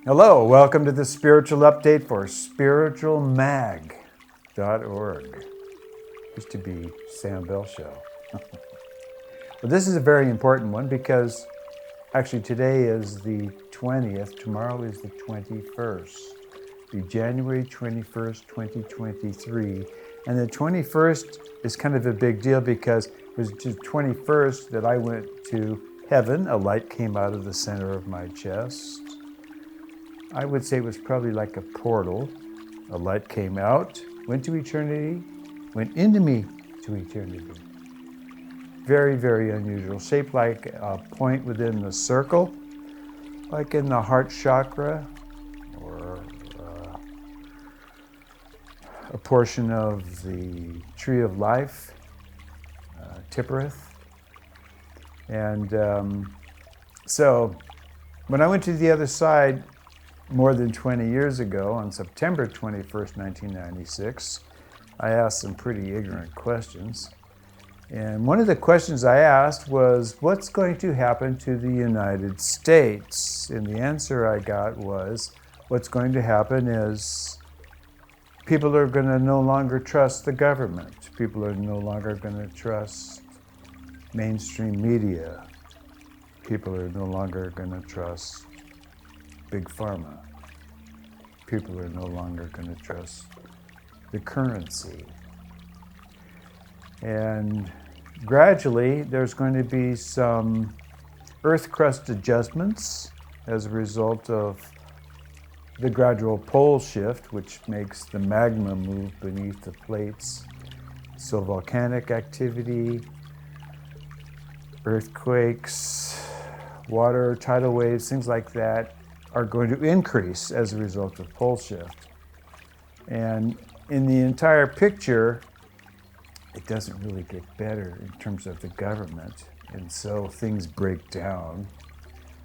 Hello, welcome to the spiritual update for spiritualmag.org. Used to be Sam Bell Show. Well, this is a very important one because actually today is the 20th, tomorrow is the 21st. Be January 21st, 2023. And the 21st is kind of a big deal because it was the 21st that I went to heaven. A light came out of the center of my chest. I would say it was probably like a portal. A light came out, went to eternity, went into me to eternity. Very, very unusual. Shaped like a point within the circle, like in the heart chakra, or a portion of the tree of life, Tiphereth. And so when I went to the other side, more than 20 years ago, on September 21st, 1996, I asked some pretty ignorant questions. And one of the questions I asked was, what's going to happen to the United States? And the answer I got was, what's going to happen is people are going to no longer trust the government. People are no longer going to trust mainstream media. People are no longer going to trust Big Pharma. People are no longer going to trust the currency. And gradually, there's going to be some earth crust adjustments as a result of the gradual pole shift, which makes the magma move beneath the plates. So volcanic activity, earthquakes, water, tidal waves, things like that are going to increase as a result of pole shift. And in the entire picture, it doesn't really get better in terms of the government. And so things break down.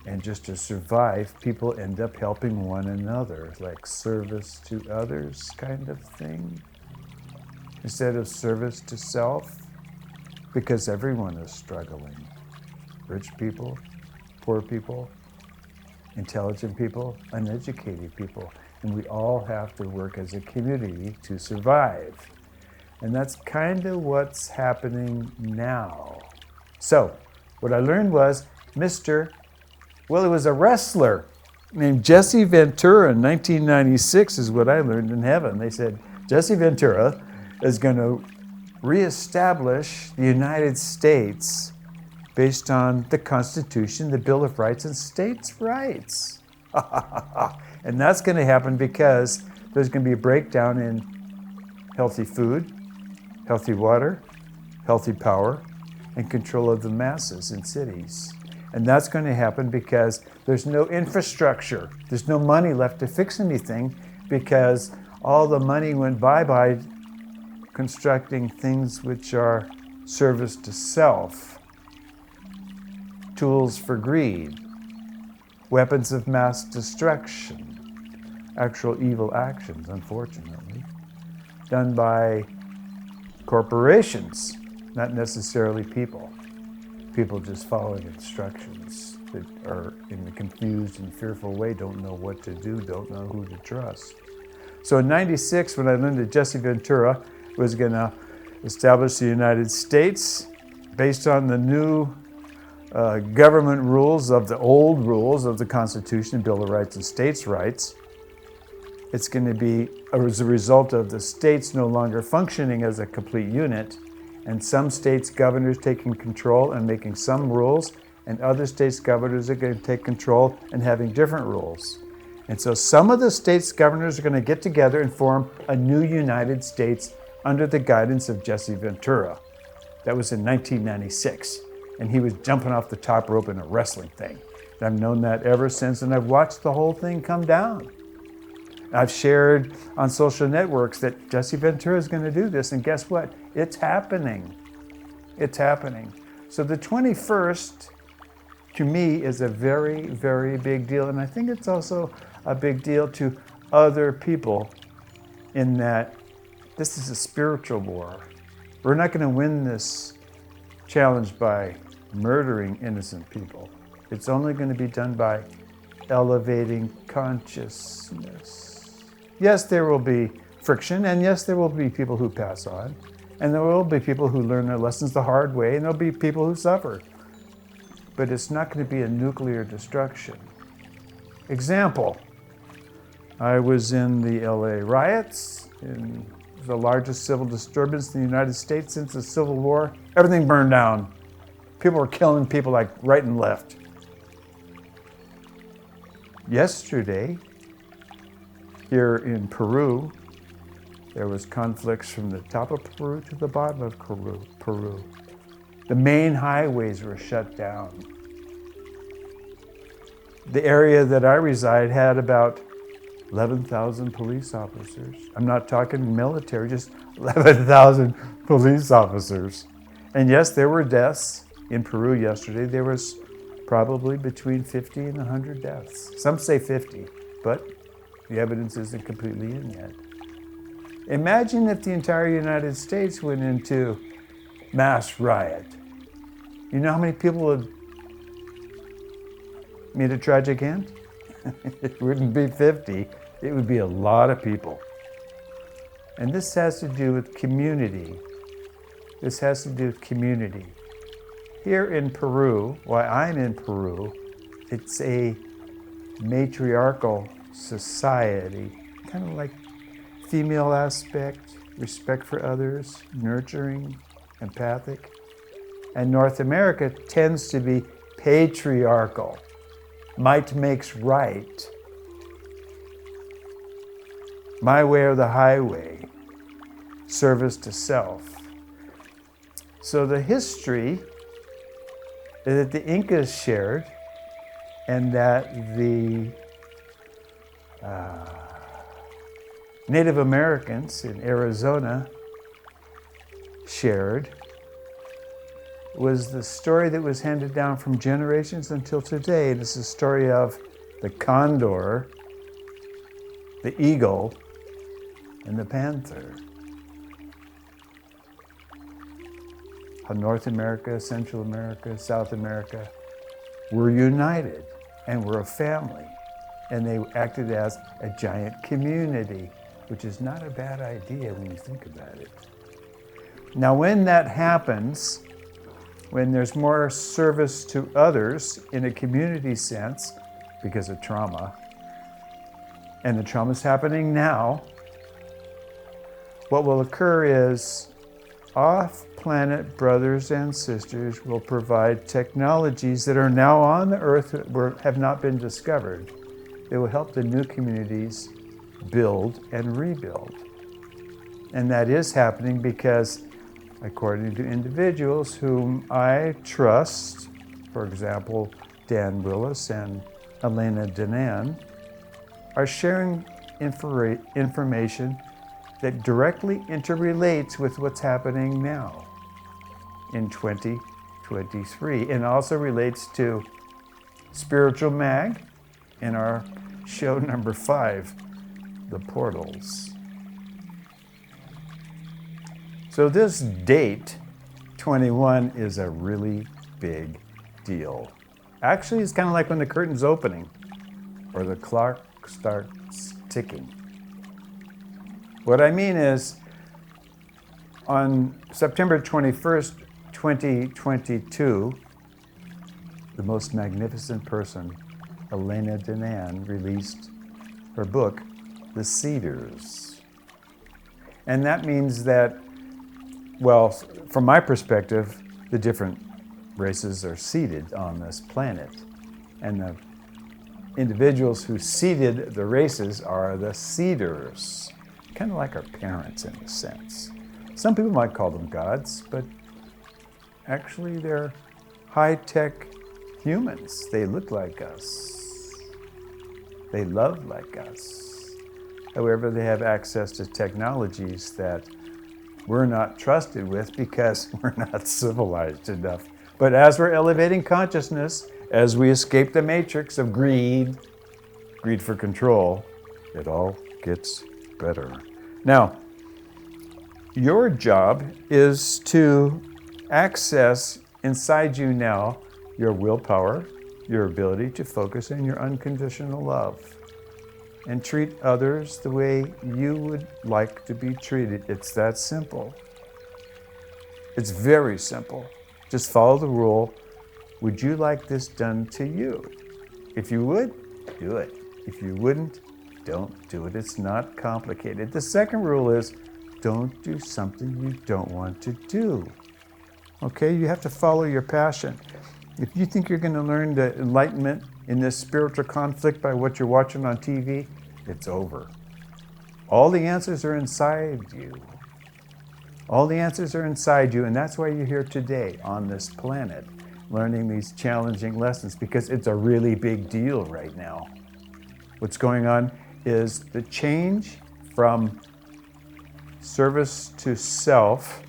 And just to survive, people end up helping one another, like service to others kind of thing, instead of service to self, because everyone is struggling. Rich people, poor people, intelligent people, uneducated people. And we all have to work as a community to survive. And that's kind of what's happening now. So, what I learned was it was a wrestler named Jesse Ventura in 1996 is what I learned in heaven. They said, Jesse Ventura is going to reestablish the United States based on the Constitution, the Bill of Rights, and states' rights. And that's going to happen because there's going to be a breakdown in healthy food, healthy water, healthy power, and control of the masses in cities. And that's going to happen because there's no infrastructure. There's no money left to fix anything because all the money went by constructing things which are service to self, tools for greed, weapons of mass destruction, actual evil actions, unfortunately, done by corporations, not necessarily people. People just following instructions that are in a confused and fearful way, don't know what to do, don't know who to trust. So in 96, when I learned that Jesse Ventura was going to establish the United States based on the new government rules of the old rules of the Constitution, Bill of Rights, and states' rights, it's going to be as a result of the states no longer functioning as a complete unit, and some states' governors taking control and making some rules, and other states' governors are going to take control and having different rules. And so some of the states' governors are going to get together and form a new United States under the guidance of Jesse Ventura. That was in 1996. And he was jumping off the top rope in a wrestling thing. And I've known that ever since, and I've watched the whole thing come down. I've shared on social networks that Jesse Ventura is going to do this, and guess what? It's happening. It's happening. So the 21st, to me, is a very, very big deal, and I think it's also a big deal to other people in that this is a spiritual war. We're not going to win this challenge by murdering innocent people. It's only going to be done by elevating consciousness. Yes, there will be friction, and yes, there will be people who pass on, and there will be people who learn their lessons the hard way, and there'll be people who suffer. But it's not going to be a nuclear destruction. Example, I was in the LA riots, in the largest civil disturbance in the United States since the Civil War. Everything burned down. People were killing people like right and left. Yesterday, here in Peru, there was conflicts from the top of Peru to the bottom of Peru. The main highways were shut down. The area that I reside had about 11,000 police officers. I'm not talking military, just 11,000 police officers. And yes, there were deaths in Peru yesterday. There was probably between 50 and 100 deaths. Some say 50, but the evidence isn't completely in yet. Imagine if the entire United States went into mass riot. You know how many people would meet a tragic end? It wouldn't be 50. It would be a lot of people. And this has to do with community. This has to do with community. Here in Peru, while I'm in Peru, it's a matriarchal society, kind of like female aspect, respect for others, nurturing, empathic. And North America tends to be patriarchal. Might makes right. My way or the highway. Service to self. So the history that the Incas shared and that the Native Americans in Arizona shared was the story that was handed down from generations until today. And it's the story of the condor, the eagle, and the panther. How North America, Central America, South America were united and were a family. And they acted as a giant community, which is not a bad idea when you think about it. Now, when that happens, when there's more service to others in a community sense because of trauma, and the trauma is happening now, what will occur is off-planet brothers and sisters will provide technologies that are now on the earth that have not been discovered. They will help the new communities build and rebuild. And that is happening because, according to individuals whom I trust, for example, Dan Willis and Elena Danaan, are sharing information that directly interrelates with what's happening now in 2023, and also relates to Spiritual Mag in our show number 5, The Portals. So this date, 21, is a really big deal. Actually, it's kind of like when the curtain's opening or the clock starts ticking. What I mean is, on September 21st, 2022, the most magnificent person, Elena Danaan, released her book, The Seeders. And that means that, well, from my perspective, the different races are seeded on this planet. And the individuals who seeded the races are the seeders, kind of like our parents in a sense. Some people might call them gods, but actually they're high-tech humans. They look like us. They love like us. However, they have access to technologies that we're not trusted with because we're not civilized enough. But as we're elevating consciousness, as we escape the matrix of greed for control, it all gets better. Now, your job is to access inside you now your willpower, your ability to focus on your unconditional love and treat others the way you would like to be treated. It's that simple. It's very simple. Just follow the rule. Would you like this done to you? If you would, do it. If you wouldn't, don't do it. It's not complicated. The second rule is don't do something you don't want to do. Okay, you have to follow your passion. If you think you're going to learn the enlightenment in this spiritual conflict by what you're watching on TV, it's over. All the answers are inside you. All the answers are inside you, and that's why you're here today on this planet, learning these challenging lessons, because it's a really big deal right now. What's going on is the change from service to self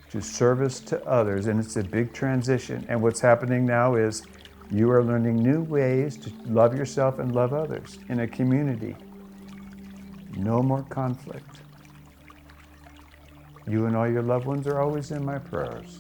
to service to others, and it's a big transition. And what's happening now is you are learning new ways to love yourself and love others in a community. No more conflict. You and all your loved ones are always in my prayers.